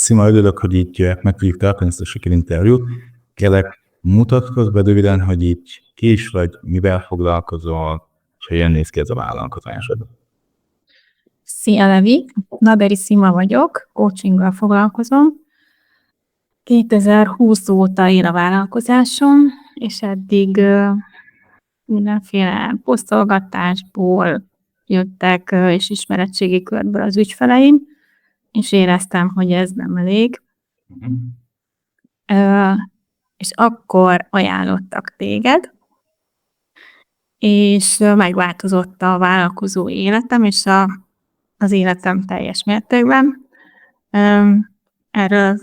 Szima, örülök, hogy így meg tudjuk tartani ezt a sikerinterjút. Kérlek, mutatkozz be röviden, hogy így ki is vagy, mivel foglalkozol, és hogyan néz ki ez a vállalkozásod. Szia, Levi! Naberi Szima vagyok, coachinggal foglalkozom. 2020 óta él a vállalkozásom, és eddig mindenféle posztolgatásból jöttek, és ismeretségi körből az ügyfeleim, és éreztem, hogy ez nem elég. És akkor ajánlottak téged, és megváltozott a vállalkozó életem, és az életem teljes mértékben. Erről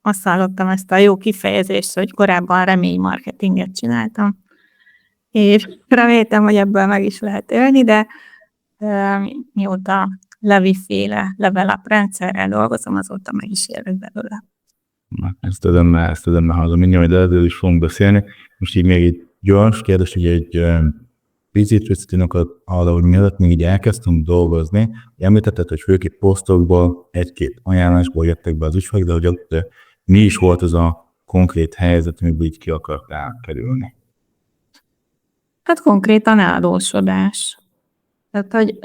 azt hallottam ezt a jó kifejezést, hogy korábban reménymarketinget csináltam. És reméltem, hogy ebből meg is lehet élni, de mióta Levi-féle level up rendszerrel dolgozom, azóta meg is élek belőle. Na, ezt örömmel hallom, mindjárt, de erről is fogunk beszélni. Most így még egy gyors kérdés, hogy egy picit visszatérünk arra, hogy mielőtt még így elkezdtünk dolgozni, említetted, hogy főképp posztokból, egy-két ajánlásból jöttek be az ügyfelek, de hogy ott mi is volt az a konkrét helyzet, amiből így ki akartál kerülni? Hát konkrétan eladósodás. Tehát, hogy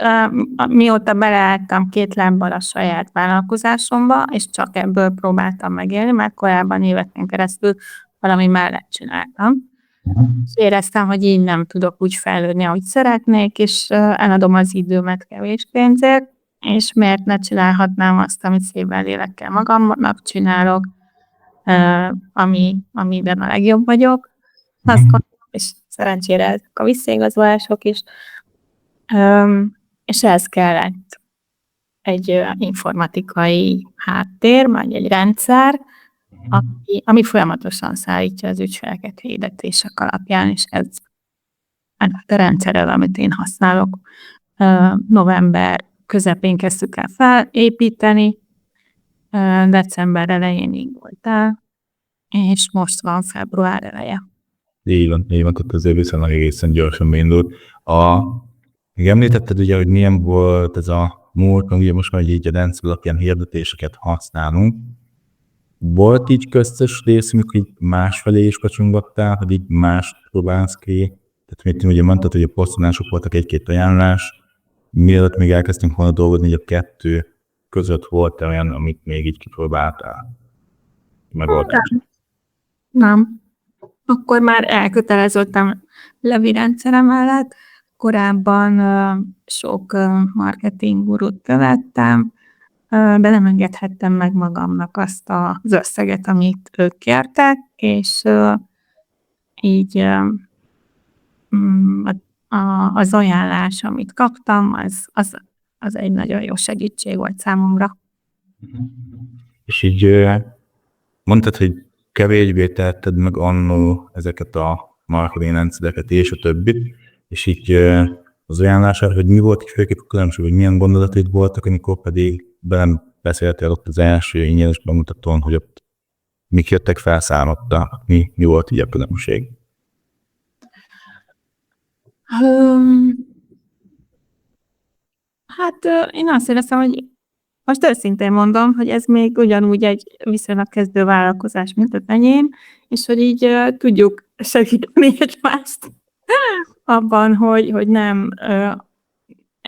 mióta beleálltam 2 lábbal a saját vállalkozásomba, és csak ebből próbáltam megélni, mert korábban éveken keresztül valami mellett csináltam. És éreztem, hogy így nem tudok úgy fejlődni, ahogy szeretnék, és eladom az időmet kevés pénzért, és miért ne csinálhatnám azt, amit szívvel, lélekkel magamnak csinálok, amiben a legjobb vagyok. Azt gondolom, és szerencsére ezek a visszaigazolások is. És ez kellett egy informatikai háttér, vagy egy rendszer, ami folyamatosan szállítja az ügyfeleket hirdetések alapján, és ez a rendszerrel, amit én használok. November közepén kezdtük el felépíteni, december elején indult el, és most van február eleje. Így van, ott azért viszonylag egészen gyorsan beindult. Még említetted ugye, hogy milyen volt ez a múlt, ugye most már így a rendszer alapján hirdetéseket használunk. Volt így köztes rész, amikor így másfelé is kacsongattál, hogy így mást próbálsz ki? Tehát mit ugye mondtad, hogy a posztolások voltak egy-két ajánlás, mielőtt még elkezdtünk volna dolgozni, hogy a kettő között volt olyan, amit még így kipróbáltál? Nem. Akkor már elköteleződtem Levi rendszerem mellett. Korábban sok marketing gurút követtem, de nem engedhettem meg magamnak azt az összeget, amit ők kértek, és így az ajánlás, amit kaptam, az egy nagyon jó segítség volt számomra. És így mondtad, hogy kevésbé tetted meg annó ezeket a marketing rendszereket és a többit, és így az ajánlására, hogy mi volt főképp a különbség, hogy milyen gondolataid voltak, amikor pedig velem beszéltél ott az első ingyenes bemutatón, hogy ott mik jöttek fel számodra, mi volt így a különbség? Hát én azt éreztem, hogy most őszintén mondom, hogy ez még ugyanúgy egy viszonylag kezdő vállalkozás, mint az enyém, és hogy így tudjuk segíteni egymást abban, hogy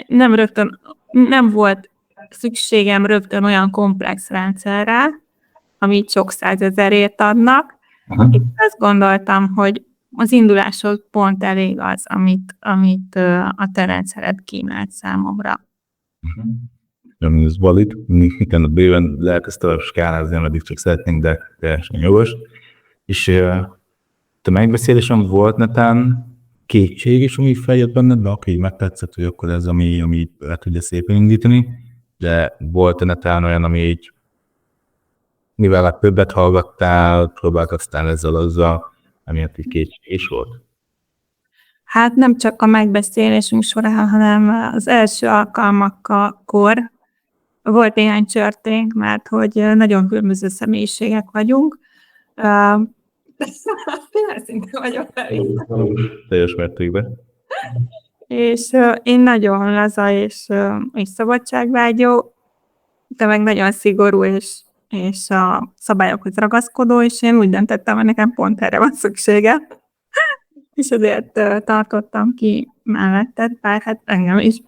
nem rögtön, nem volt szükségem rögtön olyan komplex rendszerre, amit sok százezerért adnak. Én azt gondoltam, hogy az induláshoz pont elég az, amit a te rendszered kínált számomra. Ez valid, a bőven lehet ezt tovább skálázni, ameddig csak szeretnénk, de teljesen jogos. És te megbeszélésen volt netán kétség is, ami feljött benned, de akkor így megtetszett, hogy akkor ez, ami le tudja szépen indítani, de volt netán olyan, ami így, mivel a többet hallgattál, próbálkoztál ezzel azzal, amiatt így kétség is volt? Hát nem csak a megbeszélésünk során, hanem az első alkalmakkor volt néhány csörténk, mert hogy nagyon különböző személyiségek vagyunk. Szinte vagyok felé. Teljes mértékben. És én nagyon laza és szabadságvágyó, de meg nagyon szigorú és és a szabályokhoz ragaszkodó, és én úgy döntöttem, hogy nekem pont erre van szüksége. És azért tartottam ki melletted, bár hát engem is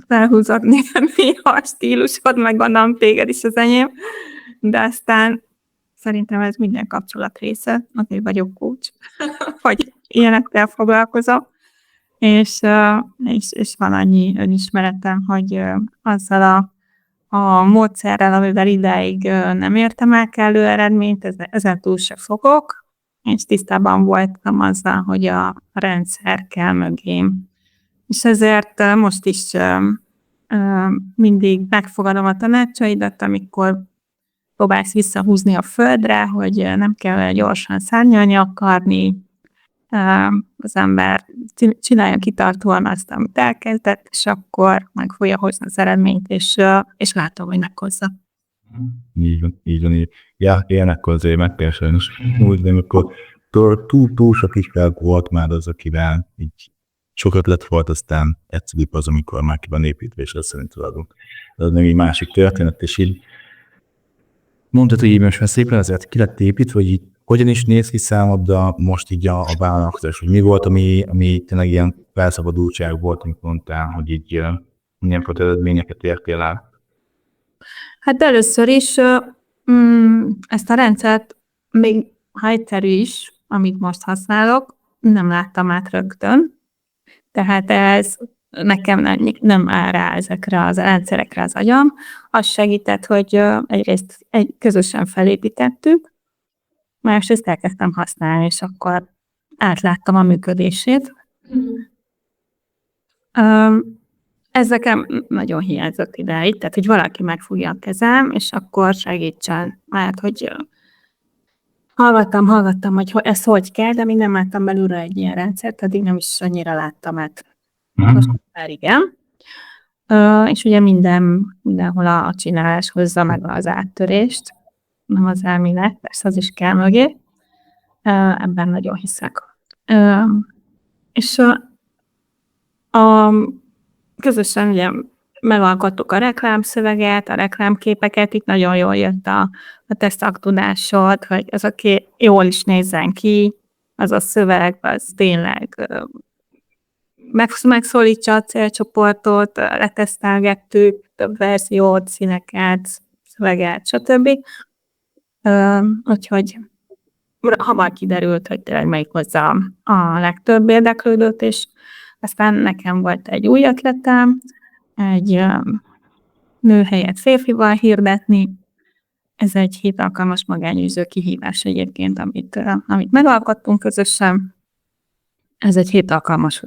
felhúzott néha a stílusod, meg gondolom téged is az enyém, de aztán szerintem ez minden kapcsolat része, azért vagyok coach, hogy ilyenekkel foglalkozom, és van annyi önismeretem, hogy azzal a módszerrel, amivel idáig nem értem el kellő eredményt, ezen túl se fogok, és tisztában voltam azzal, hogy a rendszer kell mögém. És ezért most is mindig megfogadom a tanácsaidat, amikor próbálsz visszahúzni a földre, hogy nem kell gyorsan szárnyalni akarni, az ember csinálja kitartóan azt, amit elkezdett, és akkor meg fogja hozni az eredményt, és látom, hogy meghozza. Így van. Ja, ilyenekkor azért meg kell sajnos úgy, de amikor túl sok ismert volt már az, akivel így sok ötlet volt, aztán egyszerűbb az, amikor már ki van építve, és azt szerint adunk. Ez még egy másik történet, és így mondtad, hogy így most már szépen azért ki lett építve, hogy így hogyan is néz ki számodra most így a vállalkozás, hogy mi volt, ami tényleg ilyen felszabadultság volt, amit mondtál, hogy így milyen eredményeket értél el? Hát először is ezt a rendszert, még ha egyszerű is, amit most használok, nem láttam át rögtön. Tehát ez nekem nem áll rá ezekre az rendszerekre az agyam. Az segített, hogy egyrészt közösen felépítettük, másrészt elkezdtem használni, és akkor átláttam a működését. Ez nekem nagyon hiányzott idáig, tehát hogy valaki megfogja a kezem, és akkor segítsen. Mert hogy hallgattam, hogy ez hogy kell, de még nem láttam belülről egy ilyen rendszert, addig nem is annyira láttam át. Most már igen. És ugye mindenhol a csinálás hozza meg az áttörést, nem az elmélet, persze az is kell mögé. Ebben nagyon hiszek. És közösen ugye megalkottuk a reklámszöveget, a reklámképeket, itt nagyon jól jött a te szaktudásod, hogy az, aki jól is nézzen ki, az a szöveg, az tényleg megszólítsa a célcsoportot, letesztelgettük több verziót, színeket, szöveget, stb. Úgyhogy hamar kiderült, hogy tényleg melyik hozza a legtöbb érdeklődőt, és aztán nekem volt egy új ötletem, egy nő helyett férfival hirdetni. Ez egy 7 alkalmas magányűző kihívás egyébként, amit megalkottunk közösen. Ez egy 7 alkalmas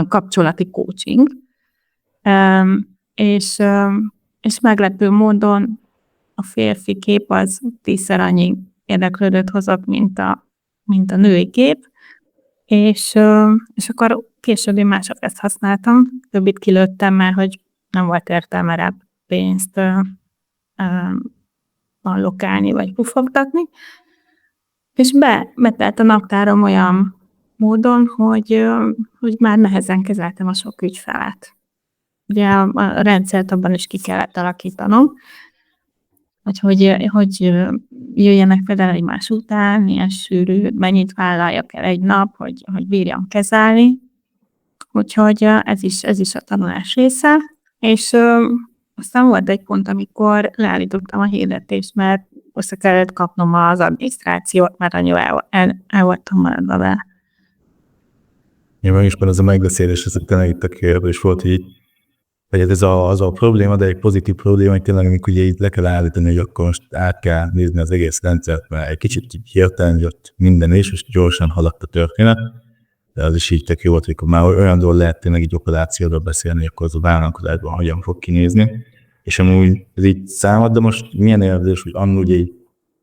kapcsolati coaching. És meglepő módon a férfi kép az 10-szer annyi érdeklődőt hozott, mint a női kép. És akkor később én másodjárt használtam, többit kilőttem, mert hogy nem volt értelme rá pénzt allokálni vagy pufogtatni. És betelt a naptárom olyan módon, hogy már nehezen kezeltem a sok ügyfelet. Ugye a rendszert abban is ki kellett alakítanom, hogy jöjjenek például egymás után, milyen sűrű, mennyit vállaljak el egy nap, hogy bírjam kezelni. Úgyhogy ez is a tanulás része. És aztán volt egy pont, amikor leállítottam a hirdetést, mert össze kellett kapnom az adminisztrációt, mert annyira el voltam maradva vele. Nyilván is van az a megbeszélés, ez tényleg itt a kérdés volt, hogy ez az a probléma, de egy pozitív probléma, hogy tényleg amikor ugye itt le kell állítani, hogy akkor most át kell nézni az egész rendszert, mert egy kicsit hirtelen jött minden és gyorsan haladt a történet, de az is így tök jó volt, hogy már olyan dolog lehet tényleg egy operációról beszélni, akkor az a vállalkozásban hogyan fog kinézni. És amúgy ez így számad, de most milyen érzés, hogy annól ugye így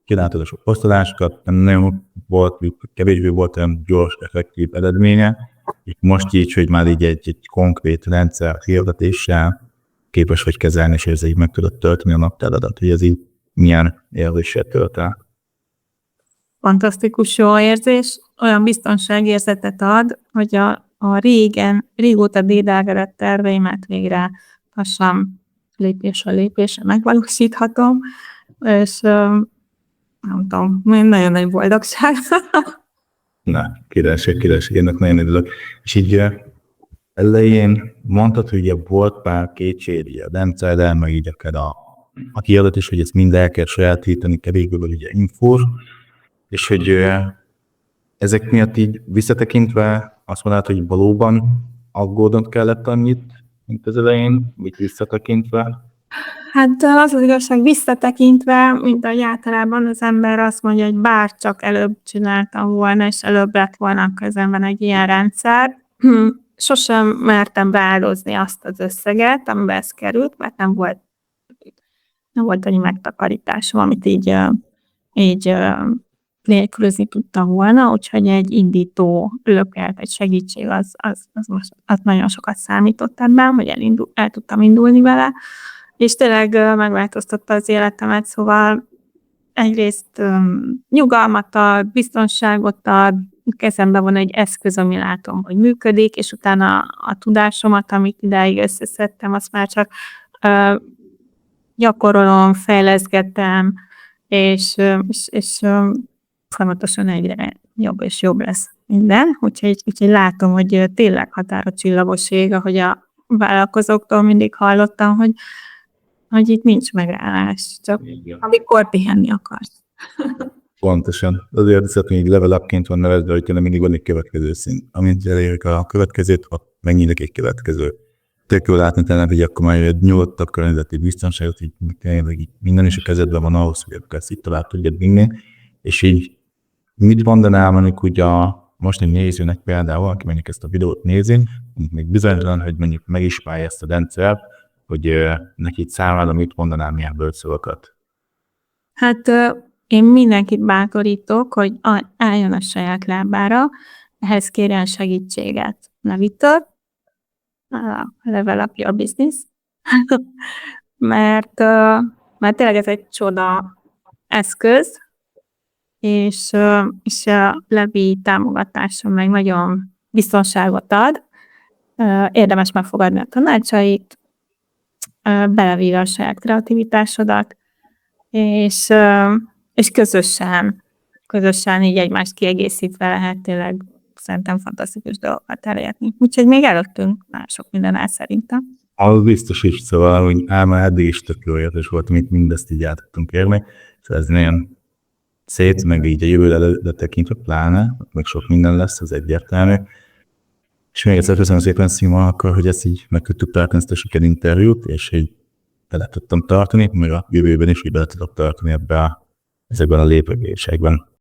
csináltad a sok posztolásokat, nem nagyon volt, kevésbé volt olyan gyors, effektív eredménye, így most így, hogy már így egy konkrét rendszer hirdetéssel képes vagy kezelni, és ezzel így meg tudod tölteni a naptáradat, hogy ez így milyen érzéssel tölt el. Fantasztikus jó érzés, olyan biztonságérzetet ad, hogy a régóta dédelgetett terveimet végre lassan lépésről lépésre megvalósíthatom, és nem tudom, nagyon nagy boldogság. Na, királyság, ennek nagyon örülök. És így elején mondtad, hogy ugye volt pár kétséged a rendszerrel, meg így akár a kiadatos, hogy ezt mind el kell sajátítani, kevésbé ugye infós, és hogy ezek miatt így visszatekintve azt mondod, hogy valóban aggódnod kellett annyit, mint az elején, mit visszatekintve? Hát az az igazság, visszatekintve, mint ahogy általában az ember azt mondja, hogy bár csak előbb csináltam volna, és előbb lett volna a kezemben egy ilyen rendszer, sosem mertem beáldozni azt az összeget, amibe ez került, mert nem volt annyi megtakarításom, amit így nélkülözni tudtam volna, úgyhogy egy indító lökelt, egy segítség, az nagyon sokat számított ebben, hogy el tudtam indulni vele, és tényleg megváltoztatta az életemet, szóval egyrészt nyugalmat ad, biztonságot ad, kezembe van egy eszköz, ami látom, hogy működik, és utána a tudásomat, amit idáig összeszedtem, azt már csak gyakorolom, fejleszgettem, és folyamatosan egyre jobb és jobb lesz minden. Úgyhogy látom, hogy tényleg határocsillagos, ahogy a vállalkozóktól mindig hallottam, hogy itt nincs megállás, csak amikor pihenni akarsz. Pontosan. Azért szeretném, hogy level up-ként van nevezve, hogy tényleg mindig van egy következő szint. Amint elérjük a következőt, ott megnyílik egy következő. Tök jól látni tényleg, hogy akkor már egy nyugodtabb környezeti biztonságot, így minden is a kezedben van ahhoz, hogy ezt itt tovább tudjad vinni. És így mit mondanál mondjuk úgy most egy nézőnek például, aki mondjuk ezt a videót nézi, még bizonytalan, hogy mondjuk megismerje ezt a rendszert, hogy neki számára mit mondanál, milyen bölcsszavakat? Hát én mindenkit bátorítok, hogy álljon a saját lábára, ehhez kérjen segítséget Levitől, Level Up Your Business, mert tényleg ez egy csoda eszköz, és a Levi támogatása meg nagyon biztonságot ad, érdemes megfogadni a tanácsait, belevívja a saját kreativitásodat, és közösen így egymást kiegészítve lehet tényleg szerintem fantasztikus dolgokat elérni. Úgyhogy még előttünk már sok minden áll szerintem. Az biztos is, szóval, hogy már eddig is tök jó értés volt, amit mindezt így át tudtunk érni, szóval ez nagyon szép, meg így a jövőre tekintve pláne, meg sok minden lesz, ez egyértelmű. És még egyszer köszönöm szépen, Simon, akkor, hogy ezt így meg tudtuk tartani ezt a sikerinterjút, és így bele tudtam tartani, meg a jövőben is így bele tudok tartani ezekben a lépésekben.